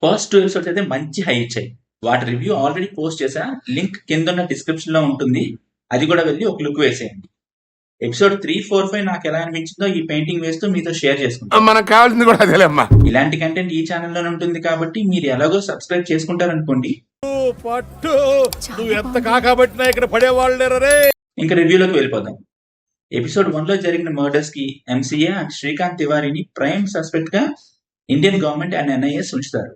First 2 episodes అయితే మంచి high ఇచ్చాయి. వాటి రివ్యూ ఆల్రెడీ పోస్ట్ చేశా. లింక్ కింద ఉన్న డిస్క్రిప్షన్ లో ఉంటుంది. అది కూడా వెళ్ళి ఒక లుక్ వేసేయండి. ఎపిసోడ్ 3, 4, 5 నాకు ఎలా అనిపించిందో ఈ పెయింటింగ్ వేస్తూ మీతో షేర్ చేసుకుంటాను. మనకు కావాల్సింది కూడా అదేలేమ్మా. ఇలాంటి కంటెంట్ ఈ ఛానల్లోనే ఉంటుంది కాబట్టి మీరు ఎలాగో సబ్స్క్రైబ్ చేసుకుంటారనుకోండి. పట్టు నువ్వు ఎంత కాకబట్టినా ఇక్కడ పడేవాళ్ళు. ఇంకా రివ్యూలోకి వెళ్ళిపోదాం. ఎపిసోడ్ 1 లో జరిగిన మర్డర్స్ కి ఎంసీఏ అండ్ శ్రీకాంత్ తివారీని ప్రైమ్ సస్పెక్ట్ గా ఇండియన్ గవర్నమెంట్ అండ్ ఎన్ఐఎస్ ఉంచుతారు.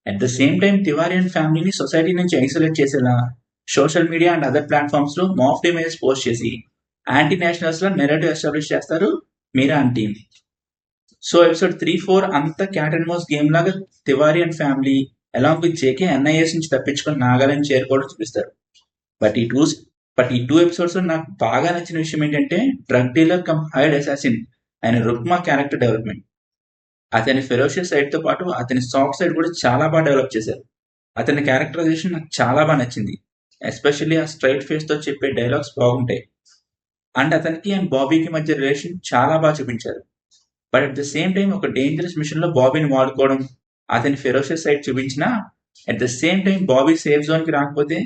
At the same time Tiwari and ఫ్యామిలీని సొసైటీ నుంచి ఐసోలేట్ చేసేలా social media and other platforms లో మాఫ్డ్ ఇమేజెస్ పోస్ట్ చేసి యాంటీ నేషనల్స్ లా నెరేటివ్ ఎస్టాబ్లిష్ చేస్తారు Meera and team. So episode 3, 4 అంతా క్యాట్ అండ్ మౌస్ గేమ్ లాగా Tiwari and family along with JK NIS నుంచి తప్పించుకొని నాగాలాండ్ చేరుకోవడం చూపిస్తారు. బట్ ఈ టూ ఎపిసోడ్స్ లో నాకు బాగా నచ్చిన విషయం ఏంటంటే drug dealer come hide assassin ఆయన రుక్మా క్యారెక్టర్ డెవలప్మెంట్. అతని ఫెరోషియస్ సైడ్ తో పాటు అతని సాఫ్ట్ సైడ్ కూడా చాలా బాగా డెవలప్ చేశారు. అతని క్యారెక్టరైజేషన్ నాకు చాలా బాగా నచ్చింది. ఎస్పెషల్లీ ఆ స్ట్రైట్ ఫేస్ తో చెప్పే డైలాగ్స్ బాగుంటాయి. అండ్ అతనికి అండ్ బాబీకి మధ్య రిలేషన్ చాలా బాగా చూపించారు. But at the same time ఒక డేంజరస్ మిషన్ లో బాబీని వాడుకోవడం అతని ఫెరోషియస్ సైడ్ చూపించినా at the same time Bobby safe zone కి రాకపోతే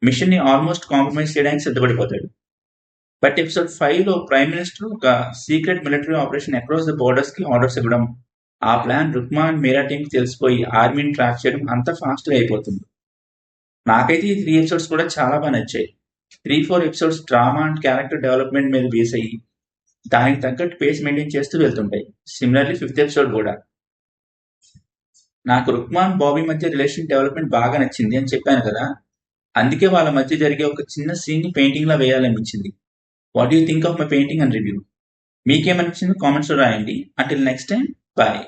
మిషన్ ని ఆల్మోస్ట్ కాంప్రమైజ్ చేయడానికి సిద్ధపడిపోతాడు. బట్ ఎపిసోడ్ 5 లో ప్రైమ్ మినిస్టర్ ఒక secret military operation across the borders కి ఆర్డర్స్ ఇవ్వడం, ఆ plan Rukma and Meera team కి తెలిసిపోయి ఆర్మీని ట్రాక్ చేయడం అంత ఫాస్ట్ గా అయిపోతుంది. నాకైతే ఈ 3 ఎపిసోడ్స్ కూడా చాలా బాగా నచ్చాయి. 3, 4 episodes drama and character development మీద బేస్ అయ్యి దానికి తగ్గట్టు పేస్ మెయింటైన్ చేస్తూ వెళ్తుంటాయి. సిమిలర్లీ 5th ఎపిసోడ్ కూడా. నాకు రుక్మా అండ్ బాబీ మధ్య రిలేషన్ డెవలప్మెంట్ బాగా నచ్చింది అని చెప్పాను కదా, అందుకే వాళ్ళ మధ్య జరిగే ఒక చిన్న సీన్ ని పెయింటింగ్ లా వేయాలనిపించింది. What you think of my painting and review? మీకేమనిపించింది కామెంట్స్ లో రాయండి. Until next time, bye.